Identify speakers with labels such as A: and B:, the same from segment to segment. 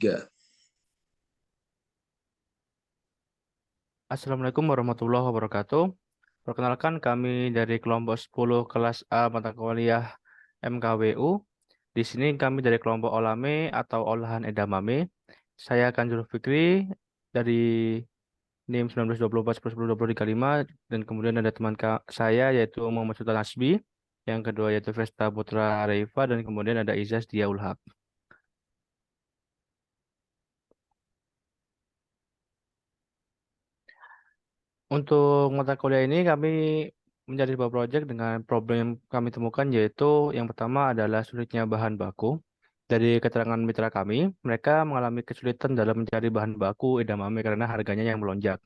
A: 3.
B: Assalamualaikum warahmatullahi wabarakatuh. Perkenalkan kami dari kelompok 10 kelas A mata kuliah MKWU. Di sini kami dari kelompok Olame atau olahan edamame. Saya akan Fikri dari NIM 1924 dan kemudian ada teman saya yaitu Muhammad Sultan Hasbi, yang kedua yaitu Vesta Putra Reifa, dan kemudian ada Izaz Diaul Haq. Untuk mata kuliah ini kami mencari sebuah proyek dengan problem yang kami temukan, yaitu yang pertama adalah sulitnya bahan baku. Dari keterangan mitra kami, mereka mengalami kesulitan dalam mencari bahan baku edamame karena harganya yang melonjak.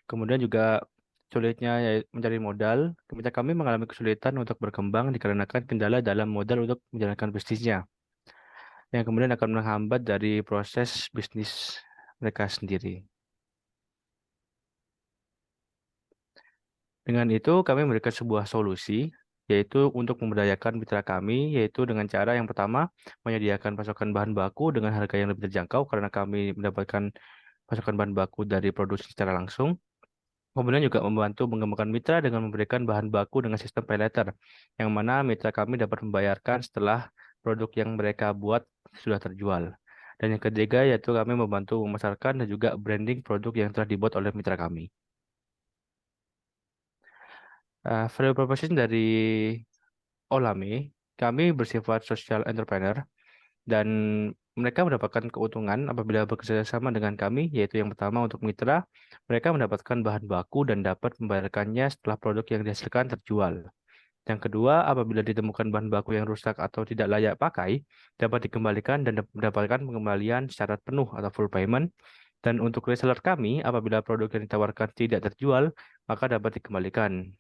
B: Kemudian juga sulitnya mencari modal. Mitra kami mengalami kesulitan untuk berkembang dikarenakan kendala dalam modal untuk menjalankan bisnisnya, yang kemudian akan menghambat dari proses bisnis mereka sendiri. Dengan itu, kami memberikan sebuah solusi, yaitu untuk memberdayakan mitra kami, yaitu dengan cara yang pertama, menyediakan pasokan bahan baku dengan harga yang lebih terjangkau, karena kami mendapatkan pasokan bahan baku dari produksi secara langsung. Kemudian juga membantu mengembangkan mitra dengan memberikan bahan baku dengan sistem pay later, yang mana mitra kami dapat membayarkan setelah produk yang mereka buat sudah terjual. Dan yang ketiga, yaitu kami membantu memasarkan dan juga branding produk yang telah dibuat oleh mitra kami. Value proposition dari Olame, kami bersifat social entrepreneur dan mereka mendapatkan keuntungan apabila bekerja sama dengan kami, yaitu yang pertama untuk mitra, mereka mendapatkan bahan baku dan dapat membayarkannya setelah produk yang dihasilkan terjual. Yang kedua, apabila ditemukan bahan baku yang rusak atau tidak layak pakai, dapat dikembalikan dan mendapatkan pengembalian syarat penuh atau full payment. Dan untuk reseller kami, apabila produk yang ditawarkan tidak terjual, maka dapat dikembalikan,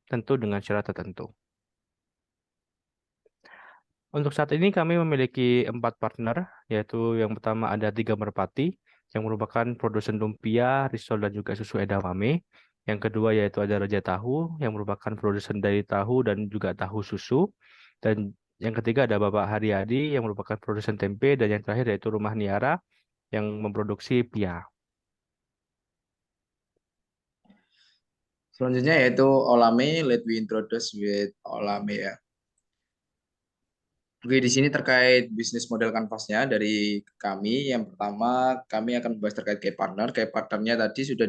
B: tentu dengan syarat tertentu. Untuk saat ini kami memiliki 4 partner, yaitu yang pertama ada Tiga Merpati, yang merupakan produsen lumpia, risol, dan juga susu edamame. Yang kedua yaitu ada Raja Tahu, yang merupakan produsen dari tahu dan juga tahu susu. Dan yang ketiga ada Bapak Haryadi, yang merupakan produsen tempe. Dan yang terakhir yaitu Rumah Niara, yang memproduksi pia.
A: Selanjutnya yaitu Olame, let we introduce with Olame ya. Oke, di sini terkait bisnis model kanvasnya dari kami. Yang pertama, kami akan membahas terkait key partner. Key partnernya tadi sudah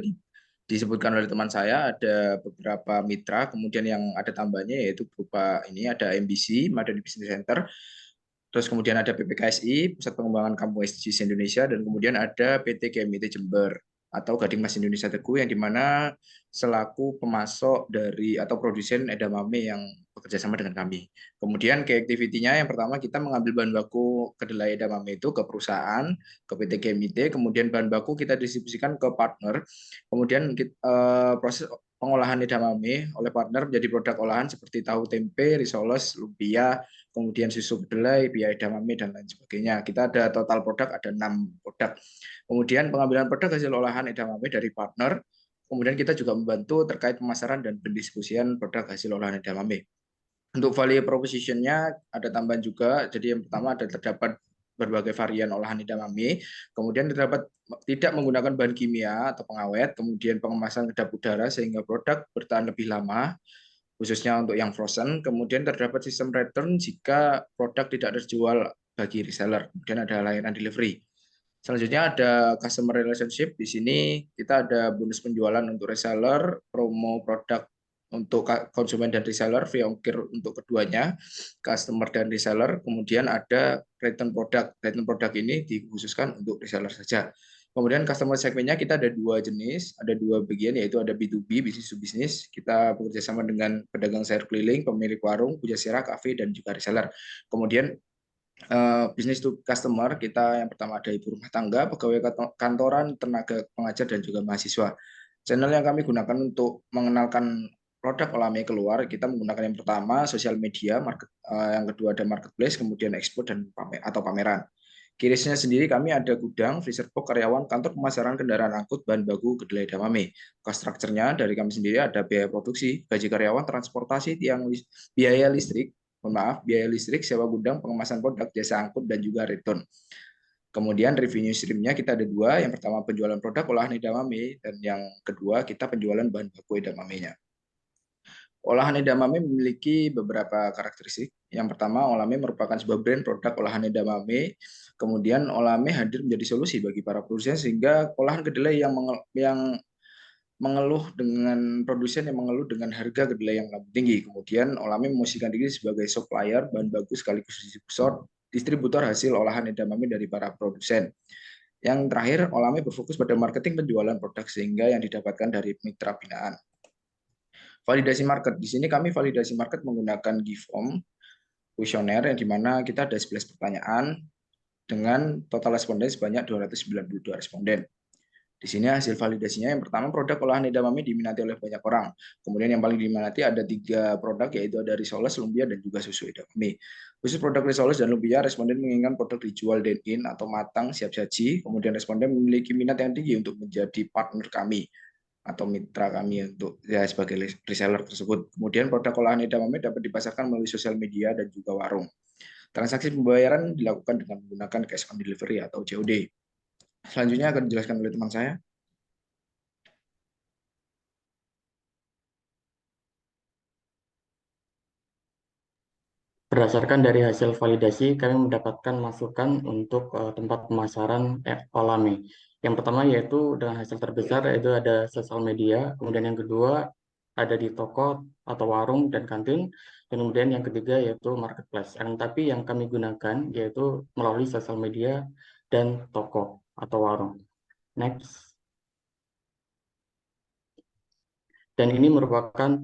A: disebutkan oleh teman saya, ada beberapa mitra, kemudian yang ada tambahnya yaitu berupa ini ada MBC, Madani Business Center, terus kemudian ada PPKSI, Pusat Pengembangan Kampung SDGs Indonesia, dan kemudian ada PT GMIT Jember atau Gading Mas Indonesia Teguh, yang dimana selaku pemasok dari atau produsen edamame yang bekerja sama dengan kami. Kemudian ke activity-nya yang pertama kita mengambil bahan baku kedelai edamame itu ke perusahaan, ke PT GMIT, kemudian bahan baku kita distribusikan ke partner, kemudian proses pengolahan edamame oleh partner menjadi produk olahan seperti tahu tempe, risoles, lumpia, kemudian susu kedelai, pia edamame, dan lain sebagainya. Kita ada total produk, ada 6 produk. Kemudian pengambilan produk hasil olahan edamame dari partner, kemudian kita juga membantu terkait pemasaran dan pendistribusian produk hasil olahan edamame. Untuk value proposition-nya ada tambahan juga, jadi yang pertama ada terdapat berbagai varian olahan edamame, kemudian terdapat tidak menggunakan bahan kimia atau pengawet, kemudian pengemasan kedap udara sehingga produk bertahan lebih lama, khususnya untuk yang frozen. Kemudian terdapat sistem return jika produk tidak terjual bagi reseller. Kemudian ada layanan delivery. Selanjutnya ada customer relationship. Di sini kita ada bonus penjualan untuk reseller, promo produk untuk konsumen dan reseller, free ongkir untuk keduanya, customer dan reseller. Kemudian ada return produk. Return produk ini dikhususkan untuk reseller saja. Kemudian customer segmennya kita ada 2 jenis, ada 2 bagian, yaitu ada B2B, bisnis to bisnis. Kita bekerja sama dengan pedagang sayur keliling, pemilik warung, pujasera, kafe, dan juga reseller. Kemudian bisnis to customer kita yang pertama ada ibu rumah tangga, pegawai kantoran, tenaga pengajar, dan juga mahasiswa. Channel yang kami gunakan untuk mengenalkan produk Olame keluar, kita menggunakan yang pertama sosial media, yang kedua ada marketplace, kemudian ekspor dan pameran. Kirisnya sendiri kami ada gudang, freezer box, karyawan, kantor pemasaran kendaraan angkut, bahan baku, kedelai edamame. Cost structure-nya dari kami sendiri ada biaya produksi, gaji karyawan, transportasi, biaya listrik, biaya listrik, sewa gudang, pengemasan produk, jasa angkut, dan juga return. Kemudian revenue stream-nya kita ada dua. Yang pertama penjualan produk olahan edamame, dan yang kedua kita penjualan bahan baku edamamenya. Olahan edamame memiliki beberapa karakteristik. Yang pertama, Olame merupakan sebuah brand produk olahan edamame. Kemudian Olame hadir menjadi solusi bagi para produsen sehingga olahan kedelai yang mengeluh dengan produsen yang mengeluh dengan harga kedelai yang lebih tinggi. Kemudian Olame memosisikan diri sebagai supplier bahan baku sekaligus distributor hasil olahan edamame dari para produsen. Yang terakhir, Olame berfokus pada marketing penjualan produk sehingga yang didapatkan dari mitra binaan. Validasi market. Di sini kami validasi market menggunakan GiveOM kuesioner yang dimana kita ada 11 pertanyaan dengan total responden sebanyak 292 responden. Di sini hasil validasinya yang pertama produk olahan edamame diminati oleh banyak orang. Kemudian yang paling diminati ada 3 produk yaitu ada risoles, lumpia, dan juga susu edamame. Khusus produk risoles dan lumpia, responden menginginkan produk dijual dine-in atau matang siap saji. Kemudian responden memiliki minat yang tinggi untuk menjadi partner kami atau mitra kami untuk sebagai reseller tersebut. Kemudian produk olahan edamame dapat dipasarkan melalui sosial media dan juga warung. Transaksi pembayaran dilakukan dengan menggunakan cash on delivery atau COD. Selanjutnya akan dijelaskan oleh teman saya.
C: Berdasarkan dari hasil validasi, kami mendapatkan masukan untuk tempat pemasaran Olame. Yang pertama yaitu dengan hasil terbesar yaitu ada sosial media, kemudian yang kedua ada di toko atau warung dan kantin, dan kemudian yang ketiga yaitu marketplace. Tapi yang kami gunakan yaitu melalui sosial media dan toko atau warung. Next. Dan ini merupakan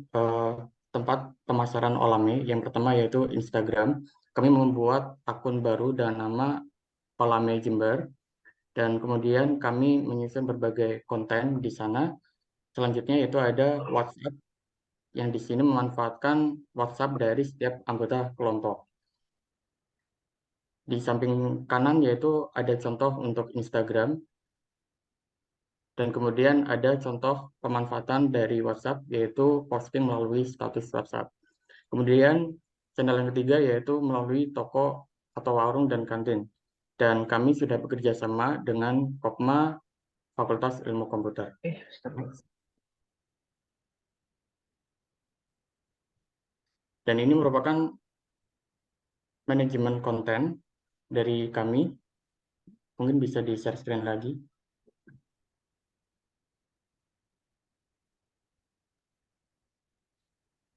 C: tempat pemasaran Olame. Yang pertama yaitu Instagram. Kami membuat akun baru dengan nama Olame Jember, dan kemudian kami menyusun berbagai konten di sana. Selanjutnya yaitu ada WhatsApp, yang di sini memanfaatkan WhatsApp dari setiap anggota kelompok. Di samping kanan yaitu ada contoh untuk Instagram, dan kemudian ada contoh pemanfaatan dari WhatsApp yaitu posting melalui status WhatsApp. Kemudian channel yang ketiga yaitu melalui toko atau warung dan kantin. Dan kami sudah bekerja sama dengan Kopma Fakultas Ilmu Komputer. Dan ini merupakan manajemen konten dari kami. Mungkin bisa di-share screen lagi.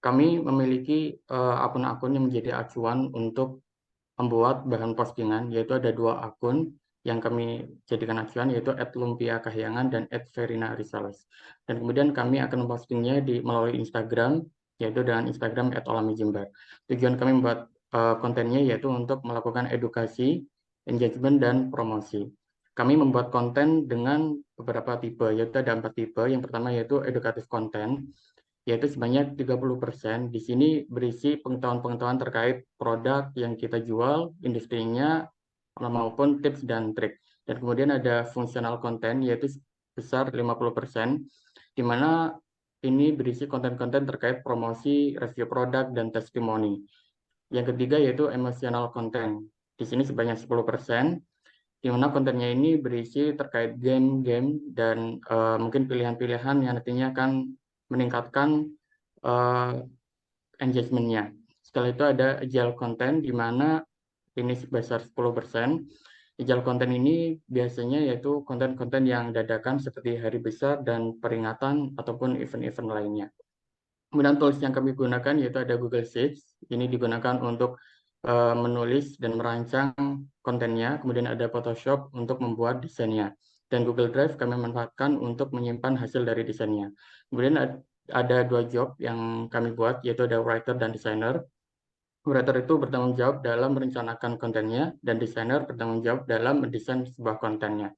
C: Kami memiliki akun-akun yang menjadi acuan untuk membuat bahan postingan, yaitu ada 2 akun yang kami jadikan acuan, yaitu @lumpiakahyangan dan @verinarisales. Dan kemudian kami akan mempostingnya melalui Instagram, yaitu dengan Instagram @olamejember. Tujuan kami membuat kontennya yaitu untuk melakukan edukasi, engagement, dan promosi. Kami membuat konten dengan beberapa tipe, yaitu ada 4 tipe. Yang pertama yaitu edukatif konten, yaitu sebanyak 30%. Di sini berisi pengetahuan-pengetahuan terkait produk yang kita jual, industrinya, maupun tips dan trik. Dan kemudian ada fungsional konten, yaitu sebesar 50%, di mana ini berisi konten-konten terkait promosi, review produk, dan testimoni. Yang ketiga yaitu emosional konten. Di sini sebanyak 10%, di mana kontennya ini berisi terkait game-game dan mungkin pilihan-pilihan yang nantinya akan meningkatkan engagement-nya. Setelah itu ada agile content, di mana ini sebesar 10%. Agile content ini biasanya yaitu konten-konten yang dadakan seperti hari besar dan peringatan ataupun event-event lainnya. Kemudian tools yang kami gunakan yaitu ada Google Sheets. Ini digunakan untuk menulis dan merancang kontennya. Kemudian ada Photoshop untuk membuat desainnya. Dan Google Drive kami manfaatkan untuk menyimpan hasil dari desainnya. Kemudian ada 2 job yang kami buat, yaitu ada writer dan designer. Writer itu bertanggung jawab dalam merencanakan kontennya, dan desainer bertanggung jawab dalam mendesain sebuah kontennya.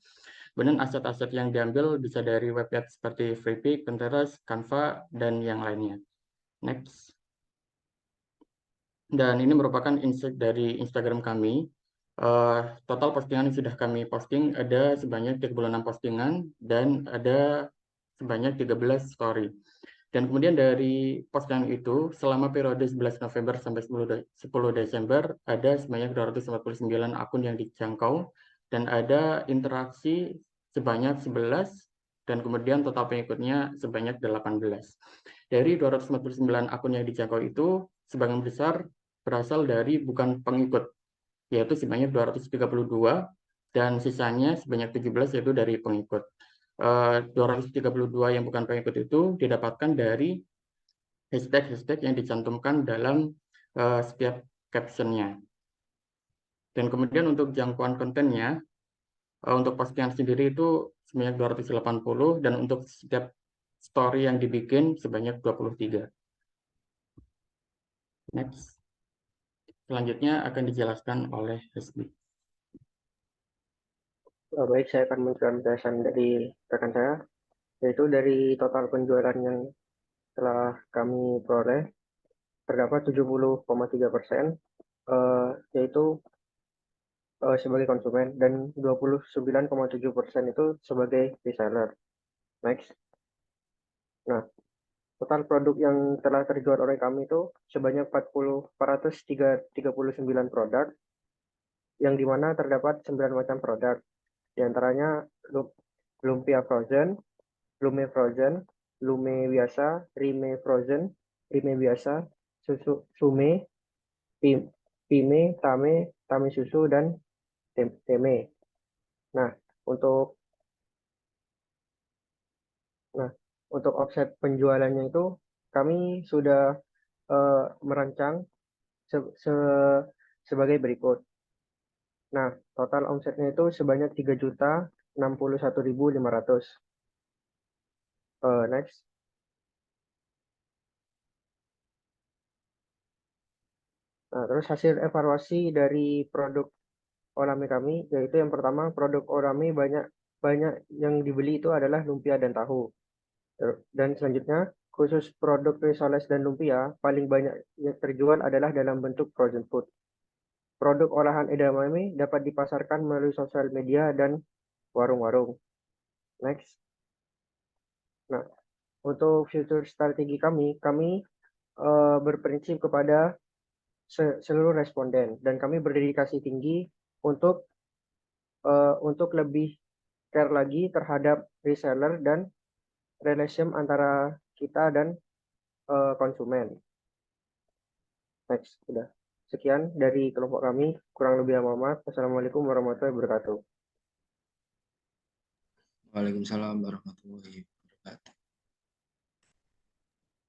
C: Kemudian aset-aset yang diambil bisa dari website seperti Freepik, Pinterest, Canva, dan yang lainnya. Next. Dan ini merupakan insight dari Instagram kami. Total postingan yang sudah kami posting ada sebanyak 36 postingan dan ada sebanyak 13 story. Dan kemudian dari postingan itu, selama periode 11 November sampai 10 Desember, ada sebanyak 249 akun yang dijangkau dan ada interaksi sebanyak 11 dan kemudian total pengikutnya sebanyak 18. Dari 249 akun yang dijangkau itu, sebagian besar berasal dari bukan pengikut, yaitu sebanyak 232, dan sisanya sebanyak 17 yaitu dari pengikut. 232 yang bukan pengikut itu didapatkan dari hashtag-hashtag yang dicantumkan dalam setiap captionnya. Dan kemudian untuk jangkauan kontennya, untuk postingan sendiri itu sebanyak 280 dan untuk setiap story yang dibikin sebanyak 23. Next. Selanjutnya akan dijelaskan oleh Hesbi.
D: Baik, saya akan memberikan penjelasan dari rekan saya, yaitu dari total penjualan yang telah kami peroleh, terdapat 70,3%, yaitu sebagai konsumen, dan 29,7% itu sebagai reseller. Next. Nah, total produk yang telah terjual oleh kami itu sebanyak 439 produk, yang dimana terdapat 9 macam produk. Di antaranya lumpia frozen, lume frozen, lume biasa, rime frozen, rime biasa, susu sume, pime, tame susu, dan teme. Nah, untuk offset penjualannya itu kami sudah merancang sebagai berikut. Nah, total omsetnya itu sebanyak 3.061.500. Next. Nah, terus hasil evaluasi dari produk Olame kami, yaitu yang pertama, produk Olame banyak yang dibeli itu adalah lumpia dan tahu. Dan selanjutnya, khusus produk risoles dan lumpia, paling banyak yang terjual adalah dalam bentuk frozen food. Produk olahan edamame dapat dipasarkan melalui sosial media dan warung-warung. Next. Nah, untuk future strategi kami berprinsip kepada seluruh responden, dan kami berdedikasi tinggi untuk lebih care lagi terhadap reseller dan relation antara kita dan konsumen. Next, sudah. Sekian dari kelompok kami, kurang lebih mohon maaf. Wassalamualaikum warahmatullahi wabarakatuh.
A: Waalaikumsalam warahmatullahi wabarakatuh.